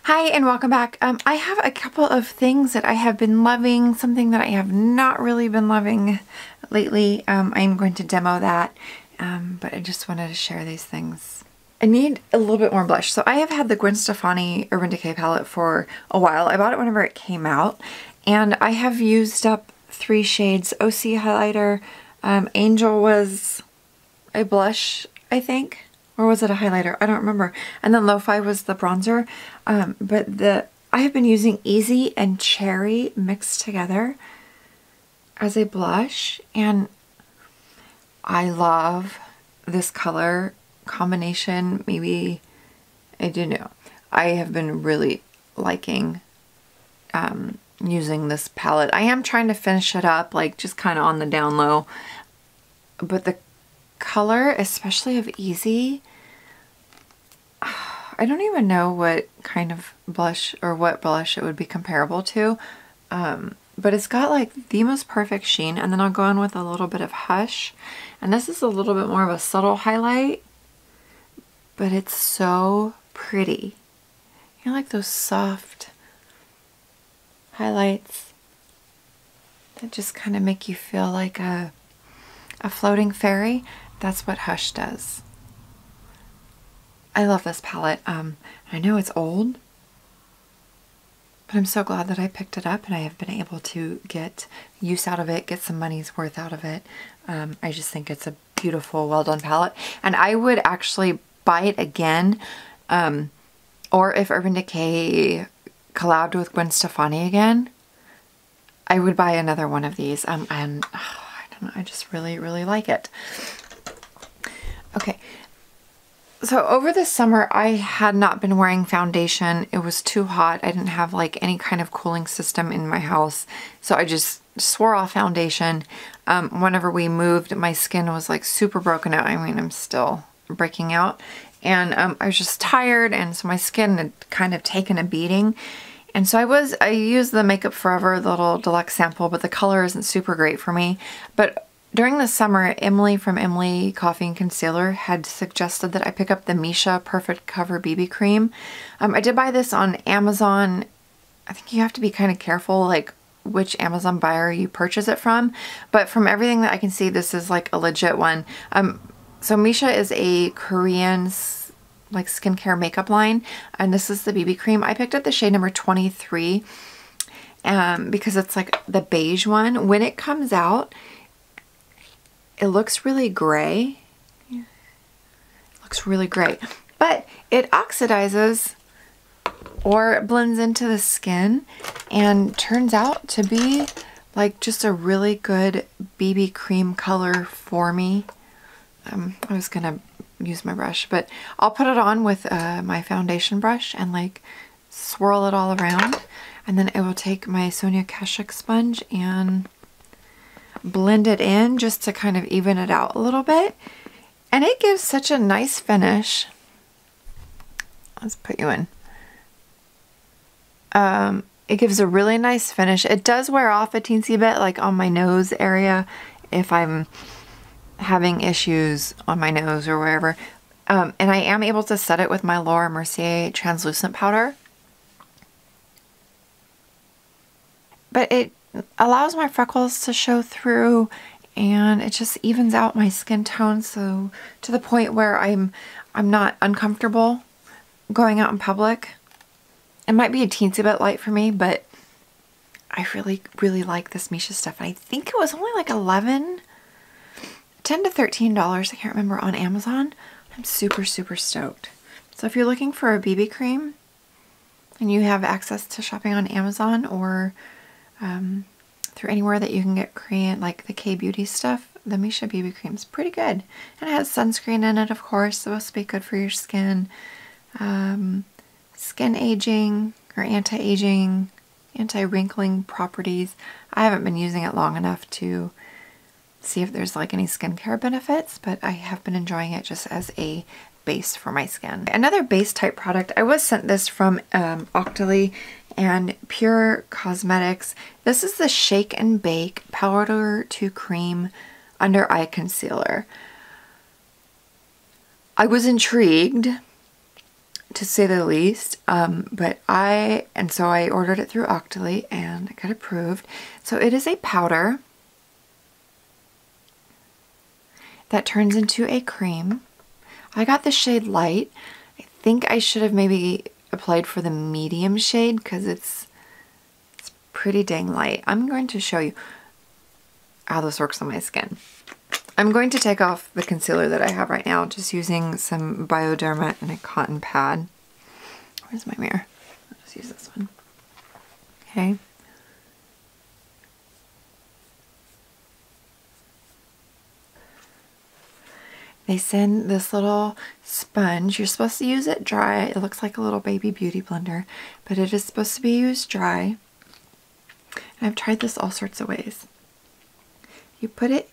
Hi and welcome back. I have a couple of things that I have been loving, something that I have not really been loving lately. I'm going to demo that, but I just wanted to share these things. I need a little bit more blush. So I have had the Gwen Stefani Urban Decay palette for a while. I bought it whenever it came out, and I have used up 3 shades. OC highlighter, Angel was a blush, I think. Or was it a highlighter? I don't remember. And then Lo-Fi was the bronzer. I have been using Easy and Cherry mixed together as a blush. And I love this color combination. Maybe, I don't know. I have been really liking using this palette. I am trying to finish it up, like just kind of on the down low. But the color, especially of Easy, I don't even know what kind of blush or what blush it would be comparable to, but it's got like the most perfect sheen. And then I'll go in with a little bit of Hush, and this is a little bit more of a subtle highlight, but it's so pretty. You know, like those soft highlights that just kind of make you feel like a floating fairy. That's what Hush does. I love this palette. I know it's old, but I'm so glad that I picked it up and I have been able to get use out of it, get some money's worth out of it. I just think it's a beautiful, well done palette. And I would actually buy it again, or if Urban Decay collabed with Gwen Stefani again, I would buy another one of these. And I don't know, I just really, really like it. Okay. So over the summer, I had not been wearing foundation. It was too hot. I didn't have like any kind of cooling system in my house. So I just swore off foundation. Whenever we moved, my skin was like super broken out. I mean, I'm still breaking out. And I was just tired, and so my skin had kind of taken a beating. And so I used the Makeup Forever, the little deluxe sample, but the color isn't super great for me. But during the summer, Emily from Emily Coffee and Concealer had suggested that I pick up the Misha Perfect Cover BB Cream. I did buy this on Amazon. I think you have to be kind of careful like which Amazon buyer you purchase it from. But from everything that I can see, this is like a legit one. So Misha is a Korean like skincare makeup line, and this is the BB cream. I picked up the shade number 23 because it's like the beige one. When it comes out, it looks really gray. It looks really gray, but it oxidizes or blends into the skin and turns out to be like just a really good BB cream color for me. I was gonna use my brush, but I'll put it on with my foundation brush and like swirl it all around, and then I will take my Sonia Kashuk sponge and blend it in just to kind of even it out a little bit, and it gives such a nice finish. Let's put you in. It gives a really nice finish. It does wear off a teensy bit like on my nose area if I'm having issues on my nose or wherever, and I am able to set it with my Laura Mercier translucent powder, but it allows my freckles to show through, and it just evens out my skin tone, so to the point where I'm not uncomfortable going out in public. It might be a teensy bit light for me, but I really, really like this Missha stuff. And I think it was only like $10 to $13, I can't remember, on Amazon. I'm super, super stoked. So if you're looking for a BB cream and you have access to shopping on Amazon or through anywhere that you can get Korean, like the K-beauty stuff, the Missha BB cream is pretty good. And it has sunscreen in it, of course, supposed to be good for your skin. Skin aging or anti-aging, anti-wrinkling properties. I haven't been using it long enough to see if there's like any skincare benefits, but I have been enjoying it just as a base for my skin. Another base type product, I was sent this from Octoly and Pur Cosmetics. This is the Shake and Bake Powder to Cream Under Eye Concealer. I was intrigued to say the least. But so I ordered it through Octoly and I got approved. So it is a powder that turns into a cream. I got the shade light. I think I should have maybe applied for the medium shade because it's pretty dang light. I'm going to show you how this works on my skin. I'm going to take off the concealer that I have right now, just using some Bioderma and a cotton pad. Where's my mirror? I'll just use this one. Okay. They send this little sponge. You're supposed to use it dry. It looks like a little baby beauty blender, but it is supposed to be used dry. And I've tried this all sorts of ways. You put it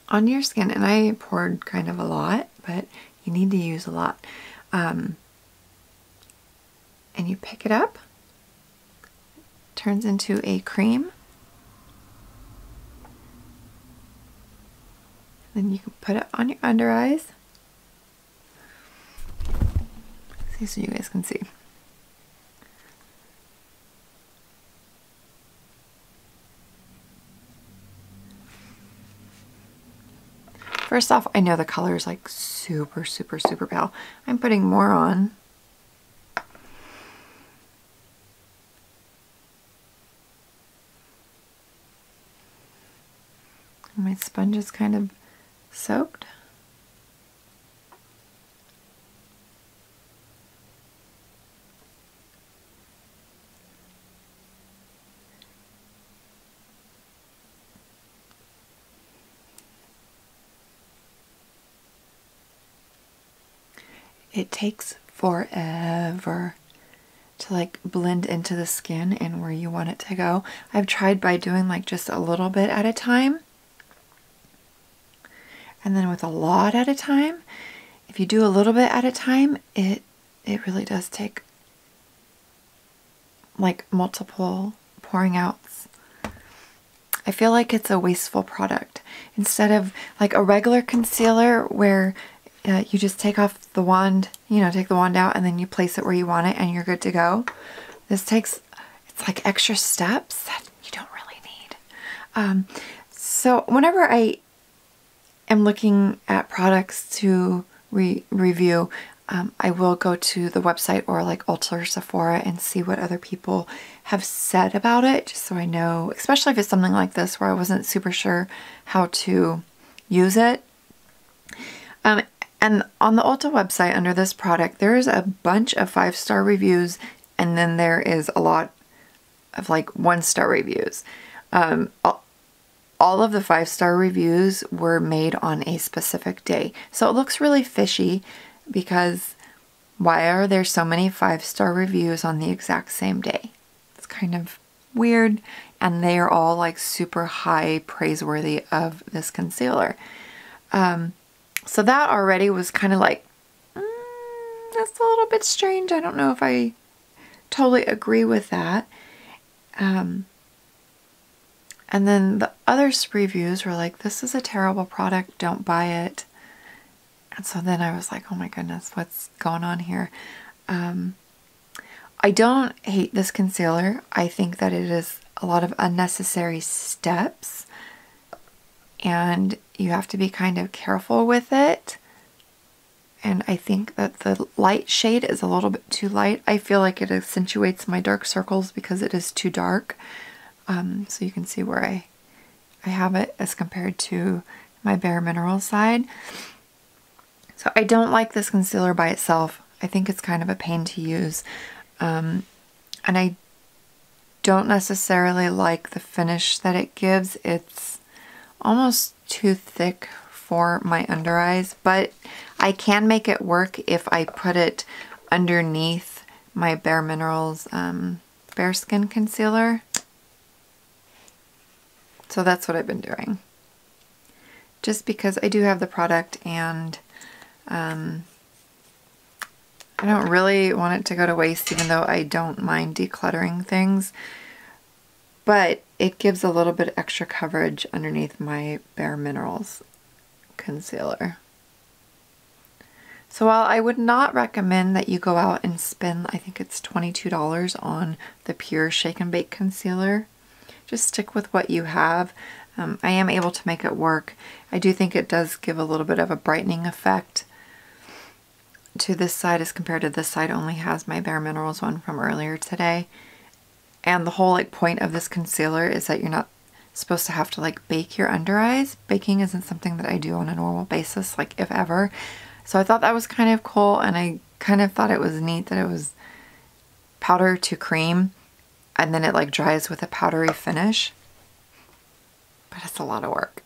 on your skin, and I poured kind of a lot, but you need to use a lot. And you pick it up. It turns into a cream. Then you can put it on your under eyes. See, so you guys can see. First off, I know the color is like super, super, super pale. I'm putting more on. My sponge is kind of soaked. It takes forever to like blend into the skin and where you want it to go. I've tried by doing like just a little bit at a time. And then with a lot at a time, if you do a little bit at a time, it really does take like multiple pouring outs. I feel like it's a wasteful product. Instead of like a regular concealer where you just take off the wand, you know, take the wand out and then you place it where you want it and you're good to go. This takes, it's like extra steps that you don't really need. So whenever I am looking at products to review, I will go to the website or like Ulta or Sephora and see what other people have said about it, just so I know, especially if it's something like this where I wasn't super sure how to use it. And on the Ulta website under this product, there is a bunch of 5-star reviews, and then there is a lot of like 1-star reviews. All of the 5-star reviews were made on a specific day. So it looks really fishy because why are there so many 5-star reviews on the exact same day? It's kind of weird, and they are all like super high praiseworthy of this concealer. So that already was kind of like, that's a little bit strange. I don't know if I totally agree with that. And then the other reviews were like, this is a terrible product, don't buy it. And so then I was like, oh my goodness, what's going on here? I don't hate this concealer. I think that it is a lot of unnecessary steps, and you have to be kind of careful with it. And I think that the light shade is a little bit too light. I feel like it accentuates my dark circles because it is too dark. So you can see where I have it as compared to my Bare Minerals side. So I don't like this concealer by itself. I think it's kind of a pain to use. And I don't necessarily like the finish that it gives. It's almost too thick for my under eyes, but I can make it work if I put it underneath my Bare Minerals Bare Skin Concealer. So that's what I've been doing. Just because I do have the product, and I don't really want it to go to waste, even though I don't mind decluttering things. But it gives a little bit extra coverage underneath my Bare Minerals concealer. So while I would not recommend that you go out and spend, I think it's $22 on the Pure Shake and Bake Concealer, just stick with what you have. I am able to make it work. I do think it does give a little bit of a brightening effect to this side as compared to this side only has my Bare Minerals one from earlier today. And the whole like point of this concealer is that you're not supposed to have to like bake your under eyes. Baking isn't something that I do on a normal basis, like if ever. So I thought that was kind of cool, and I kind of thought it was neat that it was powder to cream and then it like dries with a powdery finish. But it's a lot of work.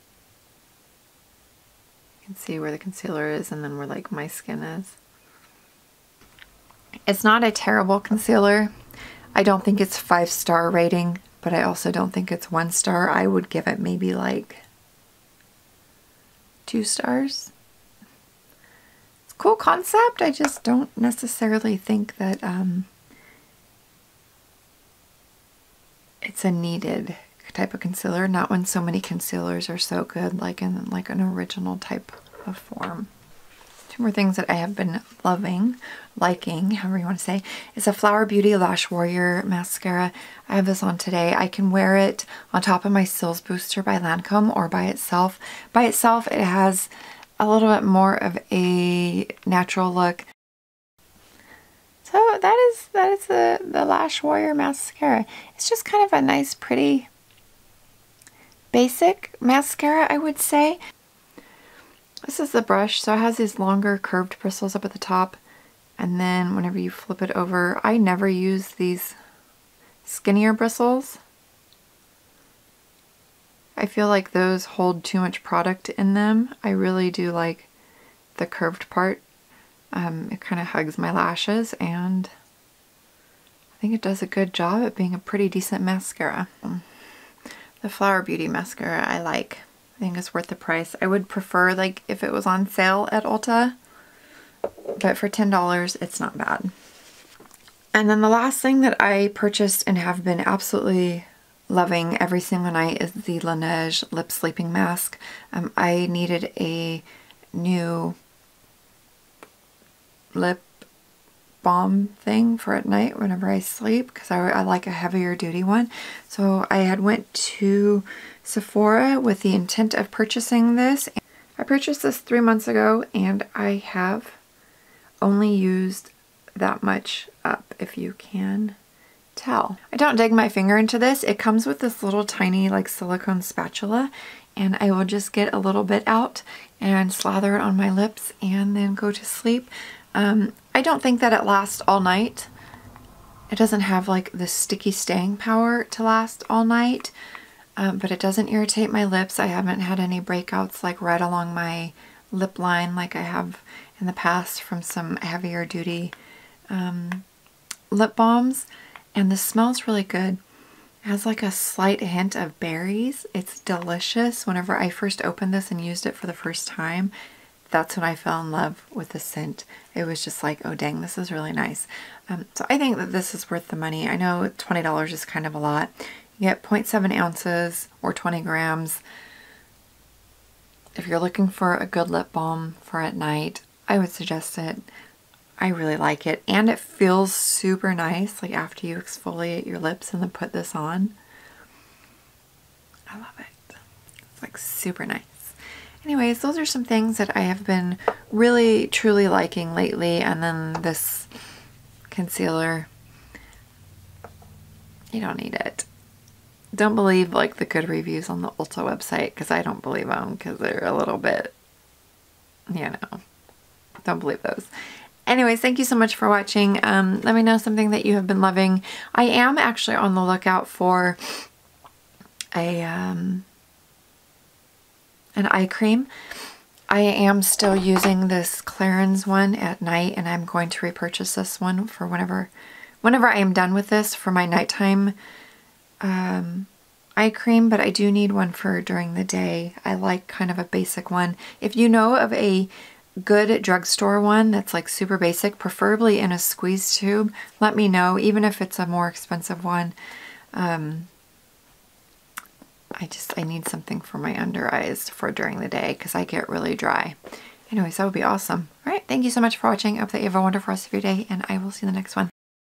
You can see where the concealer is and then where like my skin is. It's not a terrible concealer. I don't think it's 5-star rating, but I also don't think it's 1 star. I would give it maybe like 2 stars. It's a cool concept. I just don't necessarily think that it's a needed type of concealer, not when so many concealers are so good, like in like an original type of form. 2 more things that I have been liking, however you want to say, is a Flower Beauty Lash Warrior mascara. I have this on today. I can wear it on top of my Cils Booster by Lancome or by itself. By itself, it has a little bit more of a natural look. So that is the Lash Warrior mascara. It's just kind of a nice, pretty, basic mascara, I would say. This is the brush, so it has these longer curved bristles up at the top, and then whenever you flip it over, I never use these skinnier bristles. I feel like those hold too much product in them. I really do like the curved part. It kind of hugs my lashes, and I think it does a good job at being a pretty decent mascara. The Flower Beauty mascara I like. I think it's worth the price. I would prefer like if it was on sale at Ulta, but for $10 it's not bad. And then the last thing that I purchased and have been absolutely loving every single night is the Laneige lip sleeping mask. I needed a new lip balm thing for at night whenever I sleep, because I like a heavier duty one. So I had went to Sephora with the intent of purchasing this. I purchased this 3 months ago, and I have only used that much up, if you can tell. I don't dig my finger into this. It comes with this little tiny like silicone spatula, and I will just get a little bit out and slather it on my lips and then go to sleep. I don't think that it lasts all night. It doesn't have like the sticky staying power to last all night, but it doesn't irritate my lips. I haven't had any breakouts like right along my lip line like I have in the past from some heavier duty lip balms. And this smells really good. It has like a slight hint of berries. It's delicious. Whenever I first opened this and used it for the first time, that's when I fell in love with the scent. It was just like, oh dang, this is really nice. So I think that this is worth the money. I know $20 is kind of a lot. You get 0.7 ounces or 20 grams. If you're looking for a good lip balm for at night, I would suggest it. I really like it, and it feels super nice like after you exfoliate your lips and then put this on. I love it. It's like super nice. Anyways, those are some things that I have been really truly liking lately, and then this concealer, you don't need it. Don't believe like the good reviews on the Ulta website, because I don't believe them, because they're a little bit, you know, don't believe those. Anyways, thank you so much for watching. Let me know something that you have been loving. I am actually on the lookout for a an eye cream. I am still using this Clarins one at night, and I'm going to repurchase this one for whenever I am done with this for my nighttime eye cream, but I do need one for during the day. I like kind of a basic one. If you know of a good drugstore one that's like super basic, preferably in a squeeze tube, let me know, even if it's a more expensive one. I need something for my under eyes for during the day, because I get really dry Anyways, that would be awesome. All right, thank you so much for watching. I hope that you have a wonderful rest of your day, and I will see you in the next one.